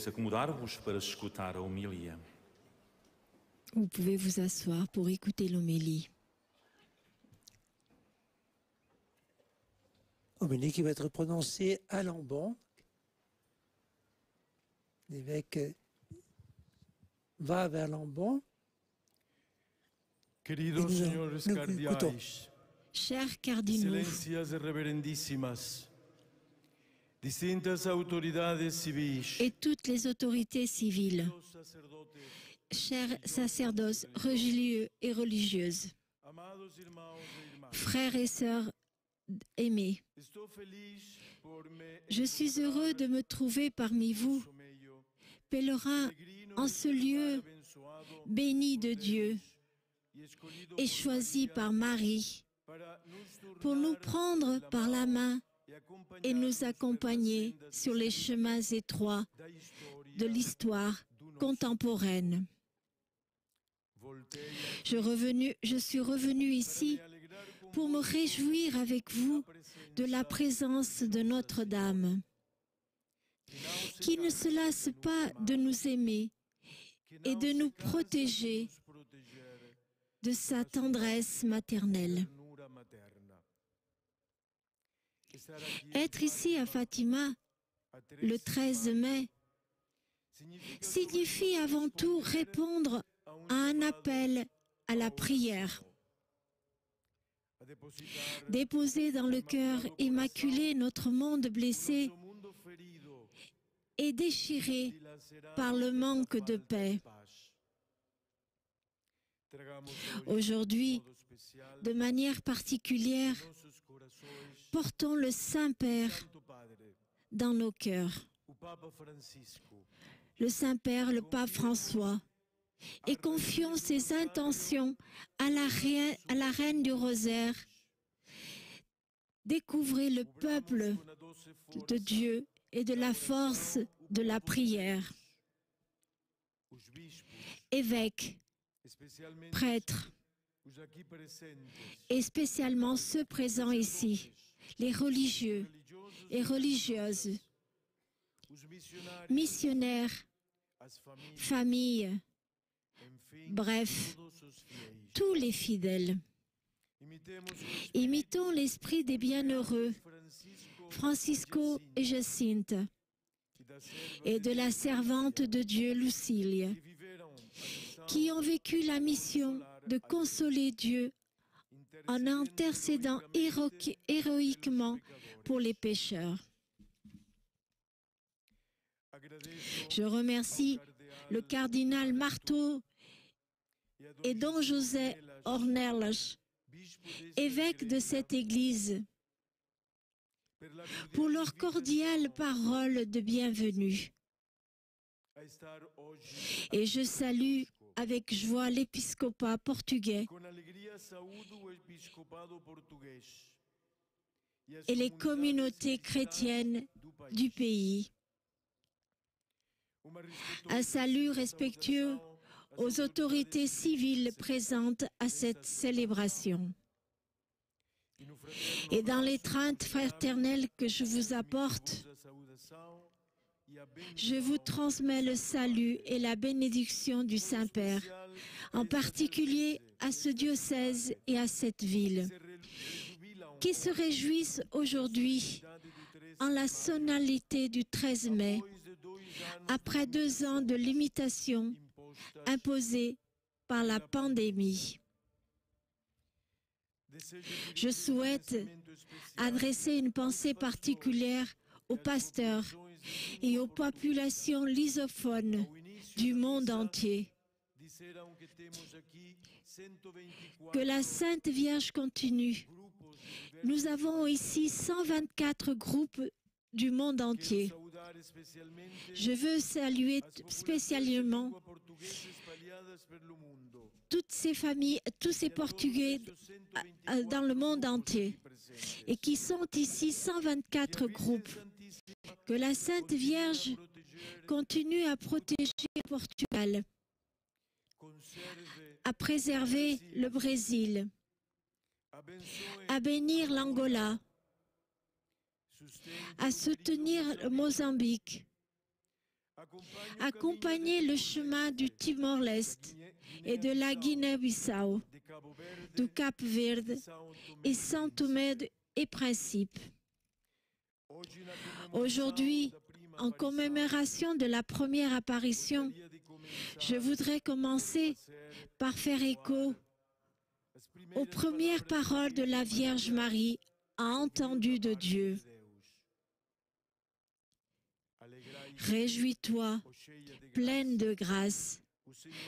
acomodar-vos para escutar a homilia. Vous pouvez vous asseoir pour écouter l'homélie. Homélie qui va être prononcée à Lambon. L'évêque va vers Lambon. Queridos señores cardeais, Chers cardinaux, excelências reverendíssimas, distintas autoridades civis, et toutes les autorités civiles, chers sacerdotes religieux et religieuses, amados irmãos e irmãs, frères et sœurs aimés, estou feliz por me je suis heureux de me trouver parmi vous, meio pèlerins en ce lieu abençoado béni de Dieu e escolhido et choisi par Marie para nos pour nous prendre par la main e acompanhar et nous accompagner sur les chemins étroits da história de l'histoire contemporaine. Je suis revenu ici pour me réjouir avec vous de la présence de Notre-Dame, qui ne se lasse pas de nous aimer et de nous protéger de sa tendresse maternelle. Être ici à Fatima le 13 mai signifie avant tout répondre à un appel à la prière. Déposer dans le cœur immaculé notre monde blessé et déchiré par le manque de paix. Aujourd'hui, de manière particulière, portons le Saint-Père dans nos cœurs. Le Saint-Père, le Pape François, et confions ses intentions à la Reine du Rosaire. Découvrez le peuple de Dieu et de la force de la prière. Évêques, prêtres, et spécialement ceux présents ici, les religieux et religieuses, missionnaires, familles, bref, tous les fidèles. Imitons l'esprit des bienheureux, Francisco et Jacinthe, et de la servante de Dieu, Lucilia, qui ont vécu la mission de consoler Dieu en intercédant héroïquement pour les pécheurs. Je remercie le cardinal Marteau et don José Ornelas, évêque de cette église, pour leurs cordiales paroles de bienvenue. Et je salue avec joie l'épiscopat portugais et les communautés chrétiennes du pays. Un salut respectueux aux autorités civiles présentes à cette célébration. Et dans l'étreinte fraternelle que je vous apporte, je vous transmets le salut et la bénédiction du Saint-Père, en particulier à ce diocèse et à cette ville, qui se réjouissent aujourd'hui en la solennité du 13 mai, après 2 ans de limitation imposée par la pandémie. Je souhaite adresser une pensée particulière aux pasteurs et aux populations lusophones du monde entier. Que la Sainte Vierge continue. Nous avons ici 124 groupes du monde entier. Je veux saluer spécialement toutes ces familles, tous ces Portugais dans le monde entier, et qui sont ici 124 groupes. Que la Sainte Vierge continue à protéger le Portugal, à préserver le Brésil, à bénir l'Angola, à soutenir le Mozambique, Accompagnez le chemin du Timor-Leste et de la Guinée-Bissau, du Cap-Verde et São Tomé et Principe. Aujourd'hui, en commémoration de la première apparition, je voudrais commencer par faire écho aux premières paroles de la Vierge Marie entendues de Dieu. Réjouis-toi, pleine de grâce.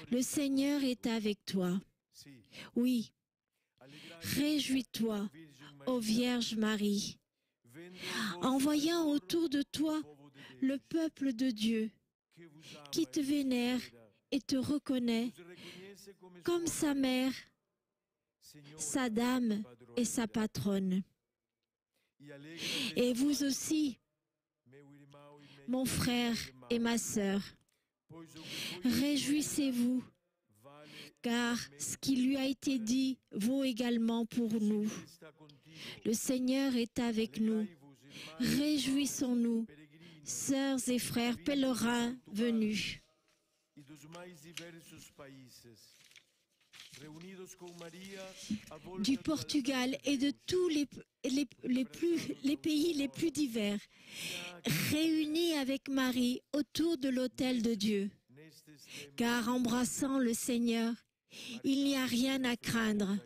Le Seigneur est avec toi. Oui, réjouis-toi, ô Vierge Marie, en voyant autour de toi le peuple de Dieu qui te vénère et te reconnaît comme sa mère, sa dame et sa patronne. Et vous aussi, mon frère et ma sœur, réjouissez-vous, car ce qui lui a été dit vaut également pour nous. Le Seigneur est avec nous. Réjouissons-nous, sœurs et frères pèlerins venus du Portugal et de tous les pays les plus divers, réunis avec Marie autour de l'autel de Dieu. Car embrassant le Seigneur, il n'y a rien à craindre.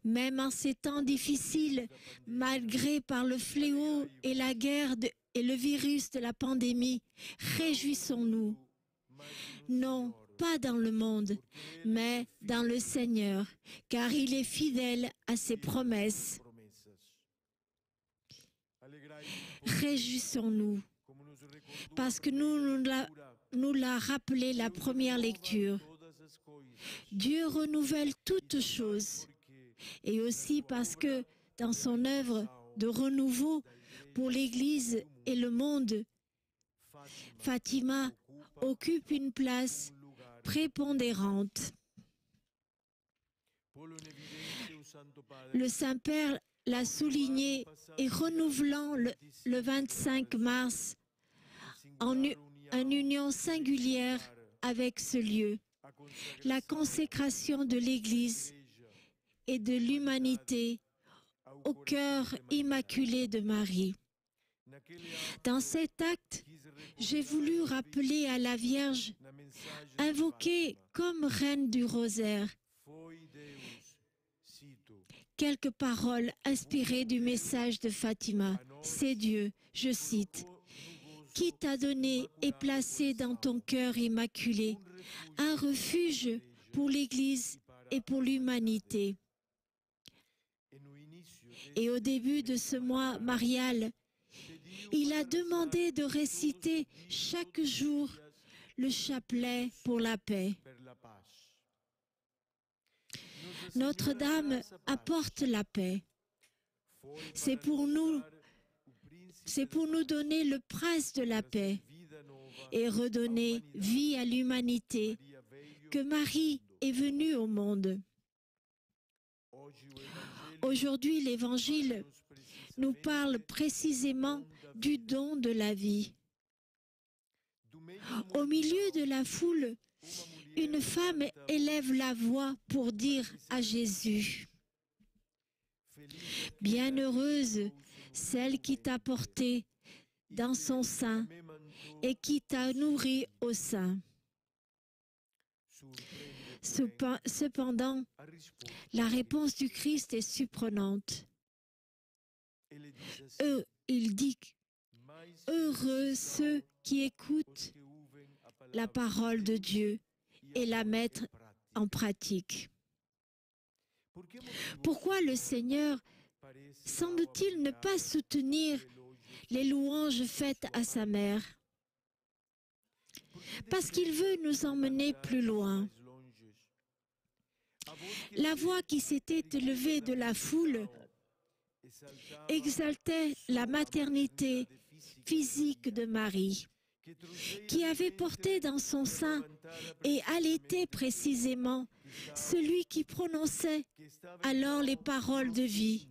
Même en ces temps difficiles, malgré par le fléau et la guerre et le virus de la pandémie, réjouissons-nous. Non, pas dans le monde, mais dans le Seigneur, car il est fidèle à ses promesses. Réjouissons-nous, parce que nous l'a rappelé la première lecture. Dieu renouvelle toutes choses, et aussi parce que dans son œuvre de renouveau pour l'Église et le monde, Fatima occupe une place prépondérante. Le Saint-Père l'a souligné et renouvelant le 25 mars en union singulière avec ce lieu, la consécration de l'Église et de l'humanité au cœur immaculé de Marie. Dans cet acte, j'ai voulu rappeler à la Vierge, invoquée comme reine du rosaire, quelques paroles inspirées du message de Fatima. C'est Dieu, je cite, qui t'a donné et placé dans ton cœur immaculé un refuge pour l'Église et pour l'humanité. Et au début de ce mois marial, il a demandé de réciter chaque jour le chapelet pour la paix. Notre-Dame apporte la paix. C'est pour nous donner le prince de la paix et redonner vie à l'humanité que Marie est venue au monde. Aujourd'hui, l'Évangile nous parle précisément du don de la vie. Au milieu de la foule, une femme élève la voix pour dire à Jésus: « Bienheureuse celle qui t'a porté dans son sein et qui t'a nourri au sein. » Cependant, la réponse du Christ est surprenante. Il dit: « Heureux ceux qui écoutent la parole de Dieu et la mettent en pratique. » Pourquoi le Seigneur semble-t-il ne pas soutenir les louanges faites à sa mère? Parce qu'il veut nous emmener plus loin. La voix qui s'était élevée de la foule exaltait la maternité physique de Marie, qui avait porté dans son sein et allaité précisément celui qui prononçait alors les paroles de vie.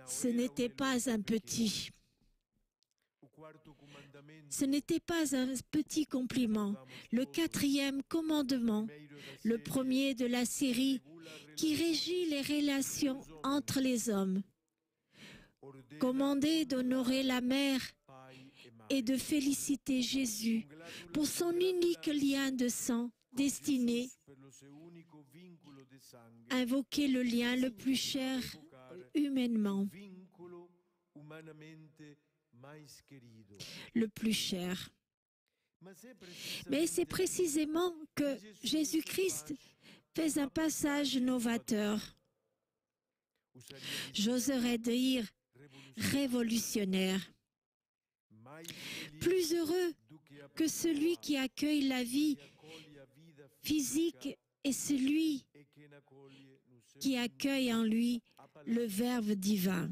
Ce n'était pas un petit. ce n'était pas un petit compliment. Le 4e commandement, le premier de la série, qui régit les relations entre les hommes. Commandez d'honorer la mère et de féliciter Jésus pour son unique lien de sang destiné à invoquer le lien le plus cher humainement, le plus cher. Mais c'est précisément que Jésus-Christ fait un passage novateur. J'oserais dire révolutionnaire. Plus heureux que celui qui accueille la vie physique et celui qui accueille en lui le Verbe divin.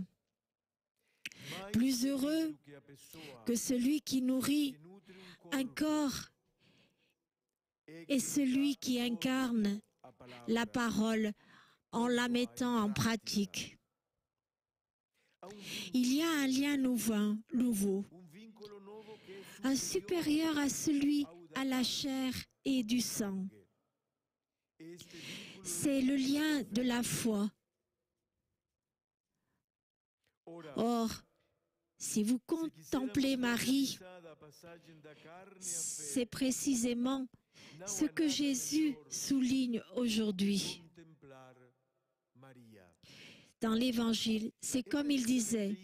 Plus heureux que celui qui nourrit un corps et celui qui incarne la parole en la mettant en pratique. Il y a un lien nouveau, un supérieur à celui à la chair et du sang. C'est le lien de la foi. Or, si vous contemplez Marie, c'est précisément ce que Jésus souligne aujourd'hui. Dans l'Évangile, c'est comme il disait,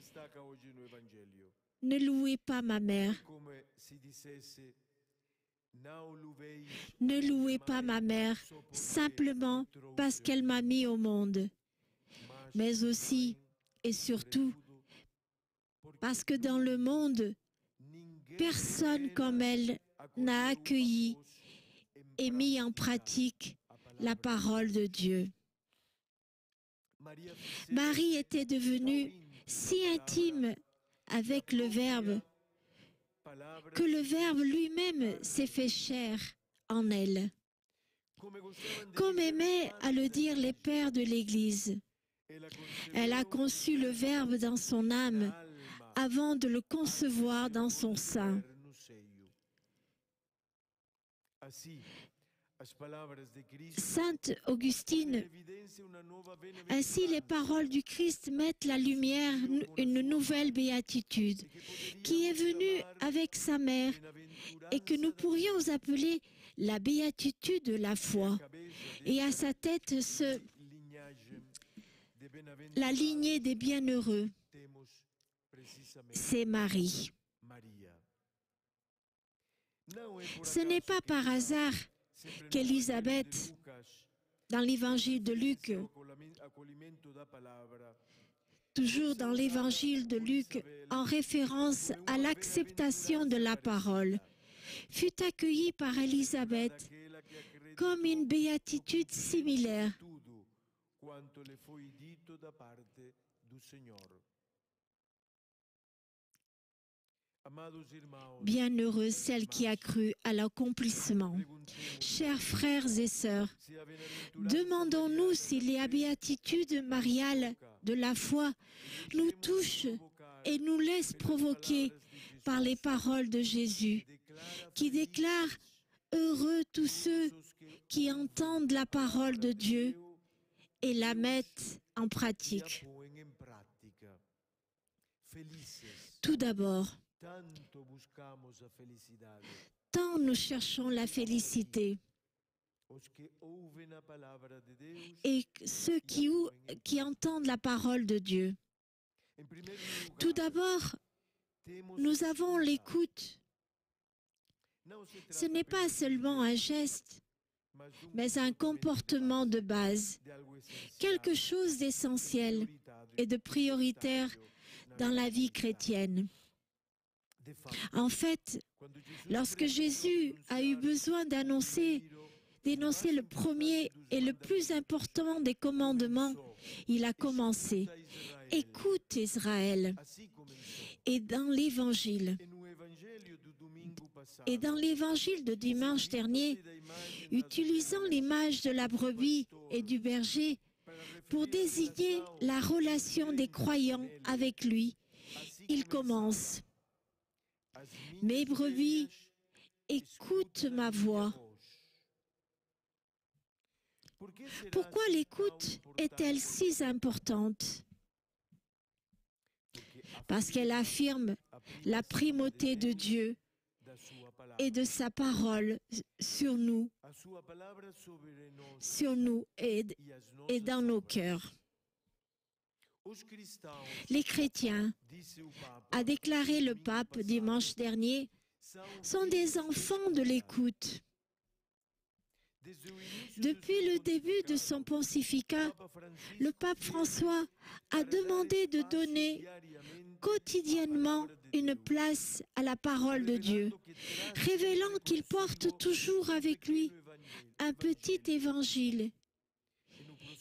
« Ne louez pas ma mère, ne louez pas ma mère simplement parce qu'elle m'a mis au monde, mais aussi et surtout parce que dans le monde, personne comme elle n'a accueilli et mis en pratique la parole de Dieu. » Marie était devenue si intime avec le Verbe que le Verbe lui-même s'est fait chair en elle. Comme aimaient à le dire les pères de l'Église, elle a conçu le Verbe dans son âme avant de le concevoir dans son sein. Sainte Augustine, ainsi les paroles du Christ mettent la lumière une nouvelle béatitude qui est venue avec sa mère et que nous pourrions appeler la béatitude de la foi. Et à sa tête la lignée des bienheureux, c'est Marie. Ce n'est pas par hasard qu'Élisabeth, dans l'évangile de Luc, toujours dans l'évangile de Luc, en référence à l'acceptation de la parole, fut accueillie par Élisabeth comme une béatitude similaire. Bienheureuse celle qui a cru à l'accomplissement. Chers frères et sœurs, demandons-nous si les béatitudes mariales de la foi nous touchent et nous laissent provoquer par les paroles de Jésus, qui déclare « Heureux tous ceux qui entendent la parole de Dieu et la mettent en pratique. » Tout d'abord, tant nous cherchons la félicité et ceux qui entendent la parole de Dieu. Tout d'abord, nous avons l'écoute. Ce n'est pas seulement un geste, mais un comportement de base, quelque chose d'essentiel et de prioritaire dans la vie chrétienne. En fait, lorsque Jésus a eu besoin d'énoncer le premier et le plus important des commandements, il a commencé « Écoute Israël ». Et dans l'évangile de dimanche dernier, utilisant l'image de la brebis et du berger pour désigner la relation des croyants avec lui, il commence Mes brebis écoutent ma voix. Pourquoi l'écoute est-elle si importante? Parce qu'elle affirme la primauté de Dieu et de sa parole sur nous et dans nos cœurs. Les chrétiens, a déclaré le pape dimanche dernier, sont des enfants de l'écoute. Depuis le début de son pontificat, le pape François a demandé de donner quotidiennement une place à la parole de Dieu, révélant qu'il porte toujours avec lui un petit évangile.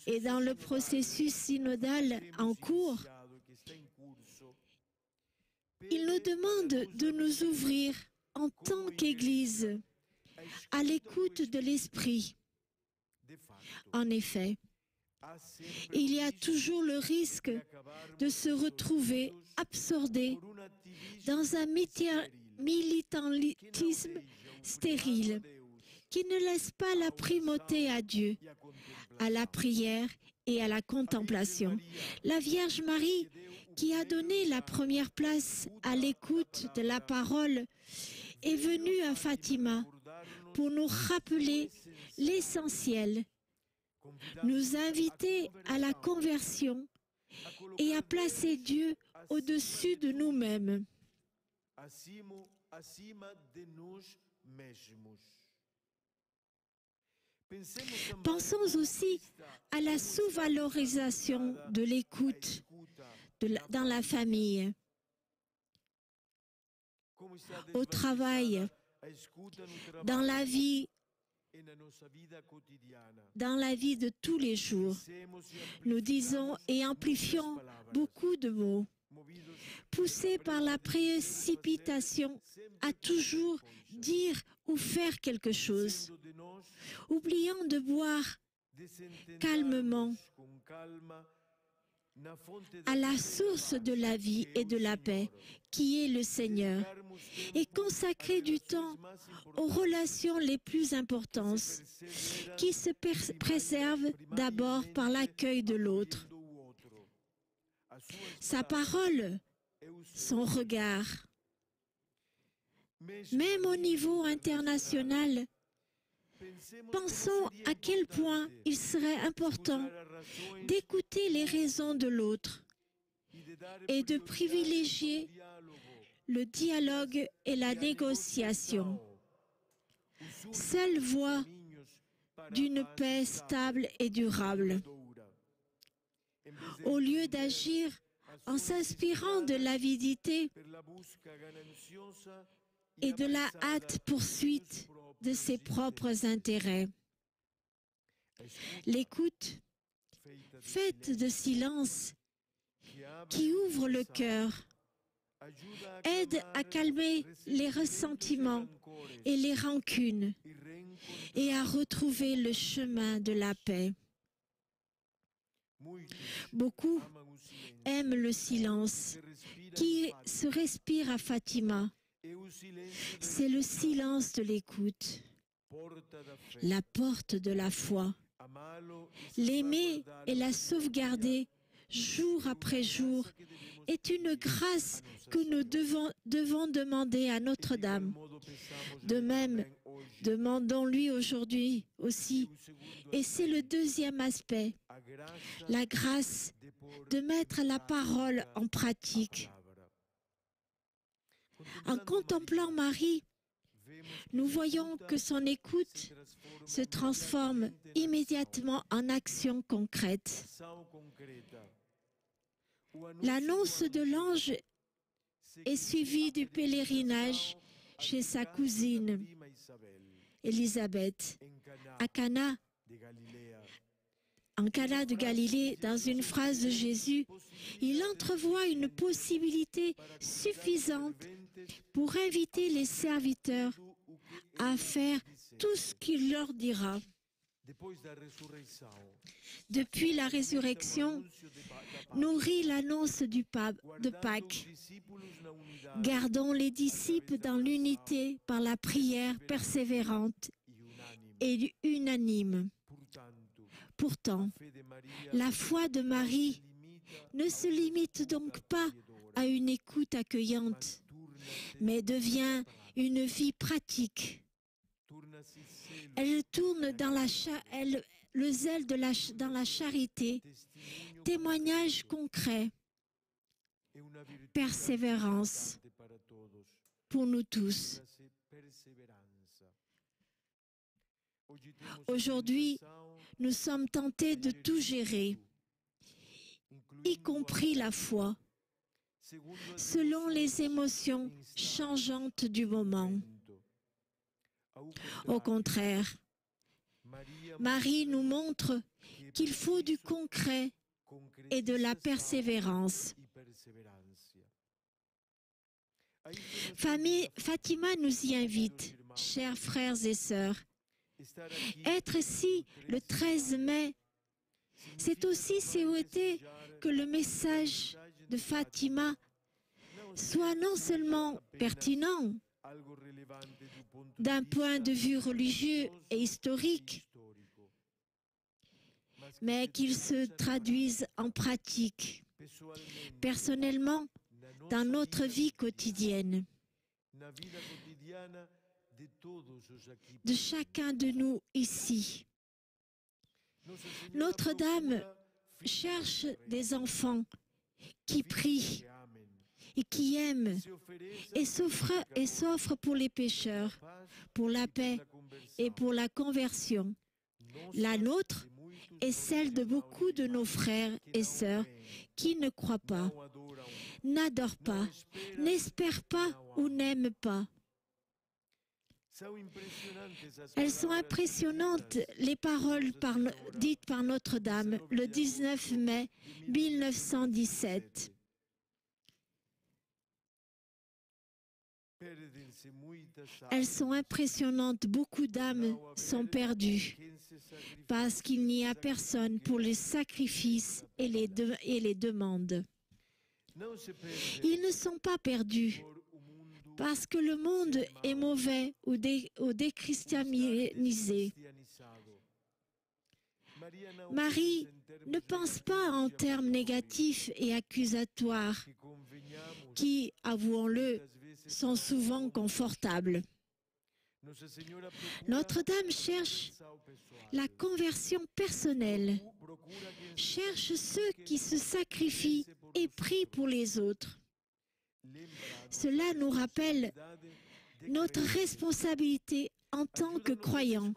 Et dans le processus synodal en cours, il nous demande de nous ouvrir en tant qu'Église à l'écoute de l'Esprit. En effet, il y a toujours le risque de se retrouver absorbé dans un militantisme stérile qui ne laisse pas la primauté à Dieu, à la prière et à la contemplation. La Vierge Marie, qui a donné la première place à l'écoute de la parole, est venue à Fatima pour nous rappeler l'essentiel, nous inviter à la conversion et à placer Dieu au-dessus de nous-mêmes. Pensons aussi à la sous-valorisation de l'écoute dans la famille, au travail, dans la vie de tous les jours. Nous disons et amplifions beaucoup de mots, poussés par la précipitation à toujours dire ou faire quelque chose, oubliant de boire calmement à la source de la vie et de la paix, qui est le Seigneur, et consacrer du temps aux relations les plus importantes, qui se préservent d'abord par l'accueil de l'autre. Sa parole, son regard. Même au niveau international, pensons à quel point il serait important d'écouter les raisons de l'autre et de privilégier le dialogue et la négociation. Seule voie d'une paix stable et durable. Au lieu d'agir en s'inspirant de l'avidité et de la hâte poursuite de ses propres intérêts. L'écoute, faite de silence, qui ouvre le cœur, aide à calmer les ressentiments et les rancunes et à retrouver le chemin de la paix. Beaucoup aiment le silence qui se respire à Fatima. C'est le silence de l'écoute, la porte de la foi. L'aimer et la sauvegarder jour après jour est une grâce que nous devons demander à Notre-Dame. De même, demandons-lui aujourd'hui aussi, et c'est le deuxième aspect, la grâce de mettre la parole en pratique. En contemplant Marie, nous voyons que son écoute se transforme immédiatement en action concrète. L'annonce de l'ange est suivie du pèlerinage chez sa cousine Élisabeth à Cana, en Cana de Galilée. Dans une phrase de Jésus, il entrevoit une possibilité suffisante pour inviter les serviteurs à faire tout ce qu'il leur dira. Depuis la résurrection, nourrit l'annonce de Pâques. Gardons les disciples dans l'unité par la prière persévérante et unanime. Pourtant, la foi de Marie ne se limite donc pas à une écoute accueillante, mais devient une vie pratique. Elle tourne dans le zèle dans la charité, témoignage concret, persévérance pour nous tous. Aujourd'hui, nous sommes tentés de tout gérer, y compris la foi, selon les émotions changeantes du moment. Au contraire, Marie nous montre qu'il faut du concret et de la persévérance. Fatima nous y invite, chers frères et sœurs. Être ici le 13 mai, c'est aussi souhaiter que le message de Fatima soit non seulement pertinent d'un point de vue religieux et historique, mais qu'il se traduise en pratique, personnellement, dans notre vie quotidienne, de chacun de nous ici. Notre-Dame cherche des enfants qui prient et qui aiment et s'offrent pour les pécheurs, pour la paix et pour la conversion. La nôtre est celle de beaucoup de nos frères et sœurs qui ne croient pas, n'adorent pas, n'espèrent pas ou n'aiment pas. Elles sont impressionnantes, les paroles dites par Notre-Dame le 19 mai 1917. Elles sont impressionnantes, beaucoup d'âmes sont perdues parce qu'il n'y a personne pour les sacrifices et les demandes. Ils ne sont pas perdus parce que le monde est mauvais ou déchristianisé. Marie ne pense pas en termes négatifs et accusatoires qui, avouons-le, sont souvent confortables. Notre-Dame cherche la conversion personnelle, cherche ceux qui se sacrifient et prient pour les autres. Cela nous rappelle notre responsabilité en tant que croyants.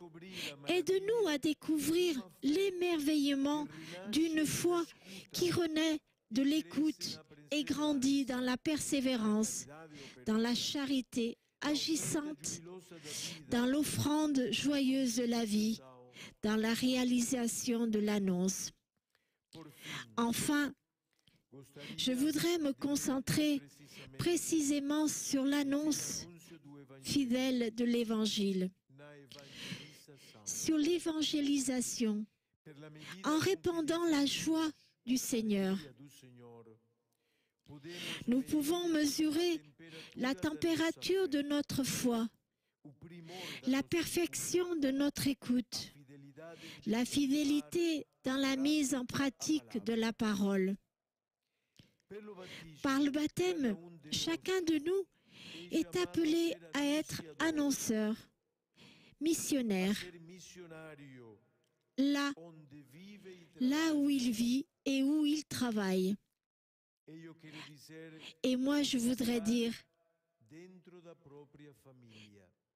Aide-nous à découvrir l'émerveillement d'une foi qui renaît de l'écoute et grandit dans la persévérance, dans la charité agissante, dans l'offrande joyeuse de la vie, dans la réalisation de l'annonce. Enfin, je voudrais me concentrer précisément sur l'annonce fidèle de l'Évangile, sur l'évangélisation, en répandant la joie du Seigneur. Nous pouvons mesurer la température de notre foi, la perfection de notre écoute, la fidélité dans la mise en pratique de la parole. Par le baptême, chacun de nous est appelé à être annonceur, missionnaire, là où il vit et où il travaille. Et moi, je voudrais dire,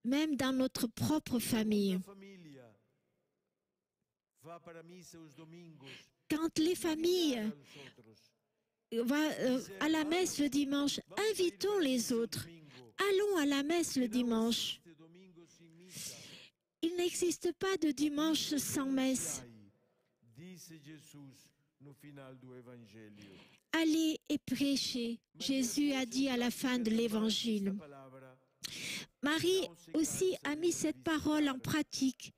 même dans notre propre famille, quand les familles vont à la messe le dimanche, invitons les autres. Allons à la messe le dimanche. Il n'existe pas de dimanche sans messe. Allez et prêchez, Jésus a dit à la fin de l'Évangile. Marie aussi a mis cette parole en pratique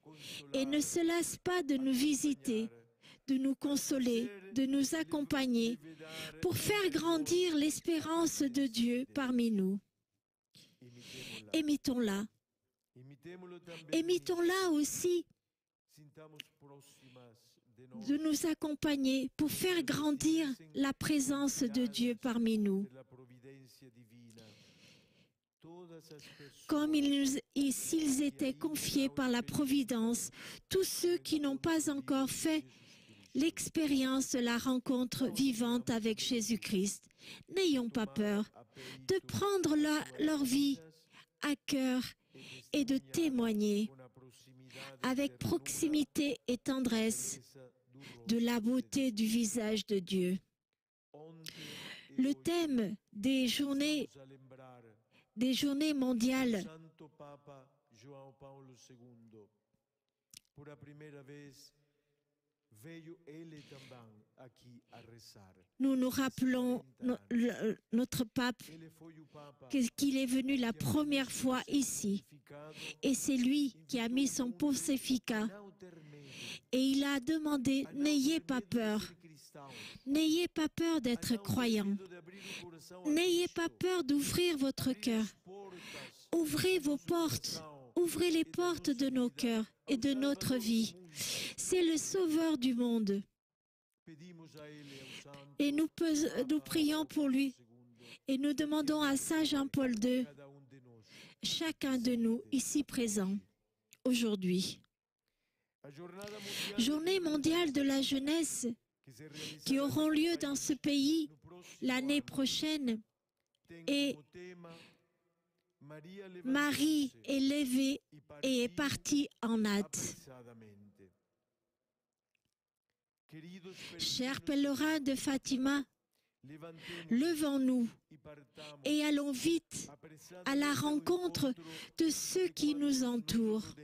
et ne se lasse pas de nous visiter, de nous consoler, de nous accompagner pour faire grandir l'espérance de Dieu parmi nous. Imitons-la. Imitons-la aussi de nous accompagner pour faire grandir la présence de Dieu parmi nous. Comme s'ils étaient confiés par la Providence, tous ceux qui n'ont pas encore fait l'expérience de la rencontre vivante avec Jésus-Christ. N'ayons pas peur de prendre leur vie à cœur et de témoigner avec proximité et tendresse de la beauté du visage de Dieu. Le thème des journées mondiales nous nous rappelons notre pape qu'il est venu la première fois ici et c'est lui qui a mis son pontificat et il a demandé « N'ayez pas peur, n'ayez pas peur d'être croyant, n'ayez pas peur d'ouvrir votre cœur, ouvrez vos portes, ouvrez les portes de nos cœurs et de notre vie. C'est le Sauveur du monde. » Et nous prions pour lui et nous demandons à Saint Jean-Paul II, chacun de nous ici présents, aujourd'hui. Journée mondiale de la jeunesse qui auront lieu dans ce pays l'année prochaine et Marie est levée et est partie en hâte. Chers pèlerins de Fatima, levons-nous et allons vite à la rencontre de ceux qui nous entourent.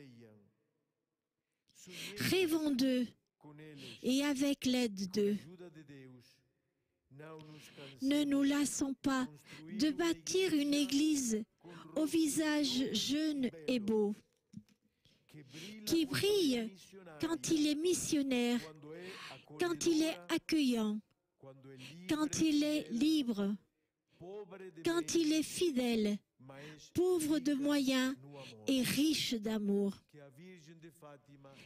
Rêvons d'eux et avec l'aide d'eux. Ne nous lassons pas de bâtir une église au visage jeune et beau, qui brille quand il est missionnaire, quand il est accueillant, quand il est libre, quand il est fidèle, pauvre de moyens et riche d'amour.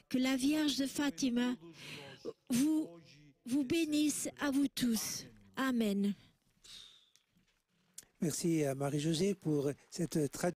Que la Vierge de Fatima vous bénisse à vous tous. Amen. Merci à Marie-Josée pour cette traduction.